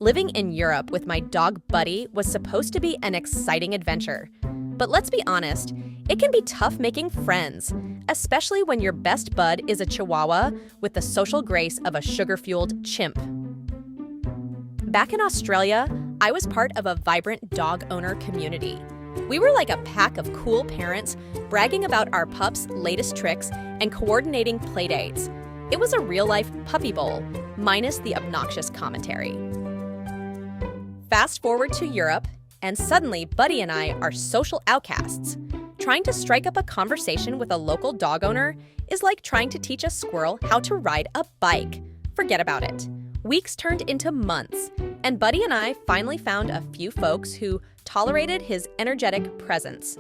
Living in Europe with my dog Buddy was supposed to be an exciting adventure. But let's be honest, it can be tough making friends, especially when your best bud is a Chihuahua with the social grace of a sugar-fueled chimp. Back in Australia, I was part of a vibrant dog owner community. We were like a pack of cool parents bragging about our pups' latest tricks and coordinating playdates. It was a real-life puppy bowl, minus the obnoxious commentary. Fast forward to Europe, and suddenly Buddy and I are social outcasts. Trying to strike up a conversation with a local dog owner is like trying to teach a squirrel how to ride a bike. Forget about it. Weeks turned into months, and Buddy and I finally found a few folks who tolerated his energetic presence.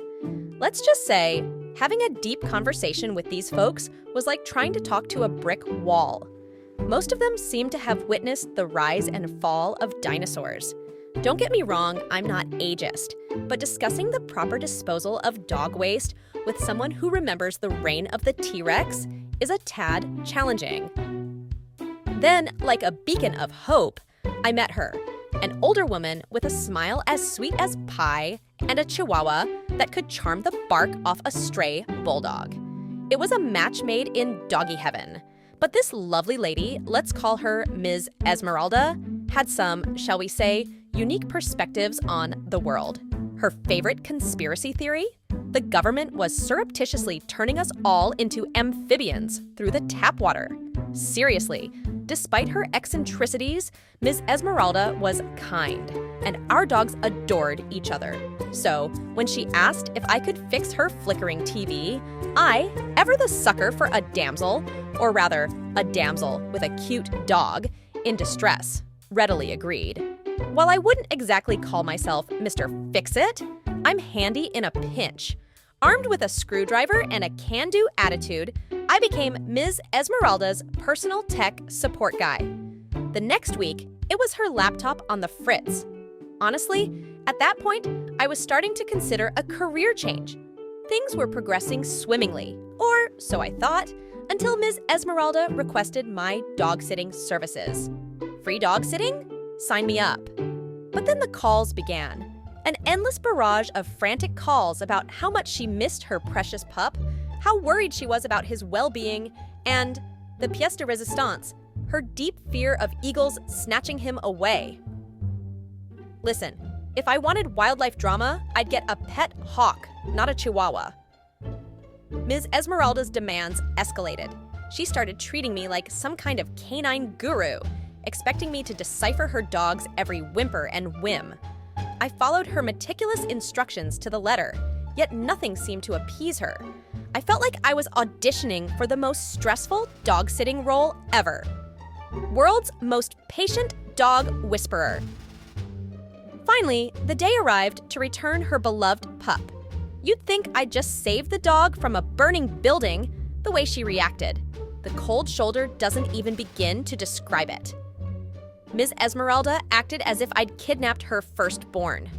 Let's just say, having a deep conversation with these folks was like trying to talk to a brick wall. Most of them seemed to have witnessed the rise and fall of dinosaurs. Don't get me wrong, I'm not ageist, but discussing the proper disposal of dog waste with someone who remembers the reign of the T-Rex is a tad challenging. Then, like a beacon of hope, I met her, an older woman with a smile as sweet as pie and a Chihuahua that could charm the bark off a stray bulldog. It was a match made in doggy heaven. But this lovely lady, let's call her Ms. Esmeralda, had some, shall we say, unique perspectives on the world. Her favorite conspiracy theory? The government was surreptitiously turning us all into amphibians through the tap water. Seriously, despite her eccentricities, Ms. Esmeralda was kind, and our dogs adored each other. So, when she asked if I could fix her flickering TV, I, ever the sucker for a damsel, or rather, a damsel with a cute dog, in distress, readily agreed. While I wouldn't exactly call myself Mr. Fix-It, I'm handy in a pinch. Armed with a screwdriver and a can-do attitude, I became Ms. Esmeralda's personal tech support guy. The next week, it was her laptop on the fritz. Honestly, at that point, I was starting to consider a career change. Things were progressing swimmingly, or so I thought, until Ms. Esmeralda requested my dog-sitting services. Free dog-sitting? Sign me up. But then the calls began. An endless barrage of frantic calls about how much she missed her precious pup, how worried she was about his well-being, and, the pièce de résistance, her deep fear of eagles snatching him away. Listen, if I wanted wildlife drama, I'd get a pet hawk, not a Chihuahua. Ms. Esmeralda's demands escalated. She started treating me like some kind of canine guru, expecting me to decipher her dog's every whimper and whim. I followed her meticulous instructions to the letter, yet nothing seemed to appease her. I felt like I was auditioning for the most stressful dog-sitting role ever. World's most patient dog whisperer. Finally, the day arrived to return her beloved pup. You'd think I'd just saved the dog from a burning building, the way she reacted. The cold shoulder doesn't even begin to describe it. Ms. Esmeralda acted as if I'd kidnapped her firstborn.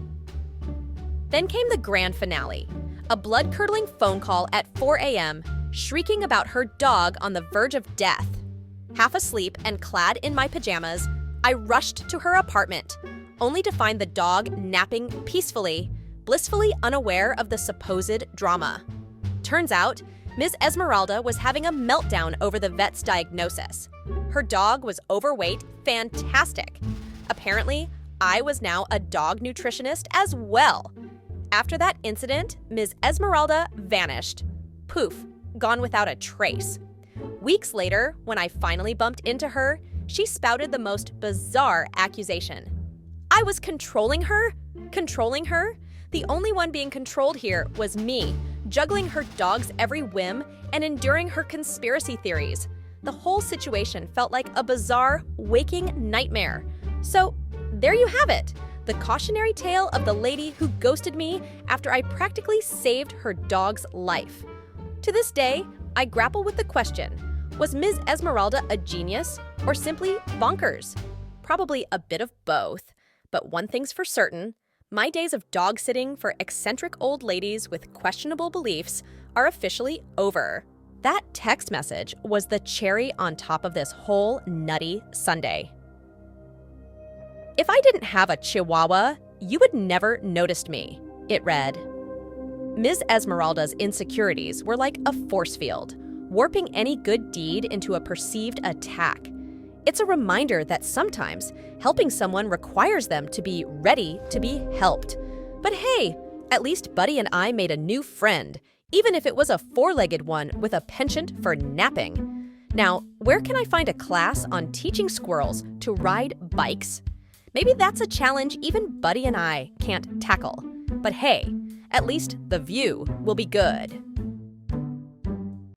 Then came the grand finale, a blood-curdling phone call at 4 a.m., shrieking about her dog on the verge of death. Half asleep and clad in my pajamas, I rushed to her apartment, only to find the dog napping peacefully, blissfully unaware of the supposed drama. Turns out, Ms. Esmeralda was having a meltdown over the vet's diagnosis. Her dog was overweight, fantastic. Apparently, I was now a dog nutritionist as well. After that incident, Ms. Esmeralda vanished. Poof, gone without a trace. Weeks later, when I finally bumped into her, she spouted the most bizarre accusation. I was controlling her? Controlling her? The only one being controlled here was me, juggling her dog's every whim and enduring her conspiracy theories. The whole situation felt like a bizarre, waking nightmare. So, there you have it, the cautionary tale of the lady who ghosted me after I practically saved her dog's life. To this day, I grapple with the question, was Ms. Esmeralda a genius or simply bonkers? Probably a bit of both, but one thing's for certain, my days of dog-sitting for eccentric old ladies with questionable beliefs are officially over. That text message was the cherry on top of this whole nutty sundae. If I didn't have a Chihuahua, you would never noticed me, it read. Ms. Esmeralda's insecurities were like a force field, warping any good deed into a perceived attack. It's a reminder that sometimes helping someone requires them to be ready to be helped. But hey, at least Buddy and I made a new friend, even if it was a four-legged one with a penchant for napping. Now, where can I find a class on teaching squirrels to ride bikes? Maybe that's a challenge even Buddy and I can't tackle. But hey, at least the view will be good.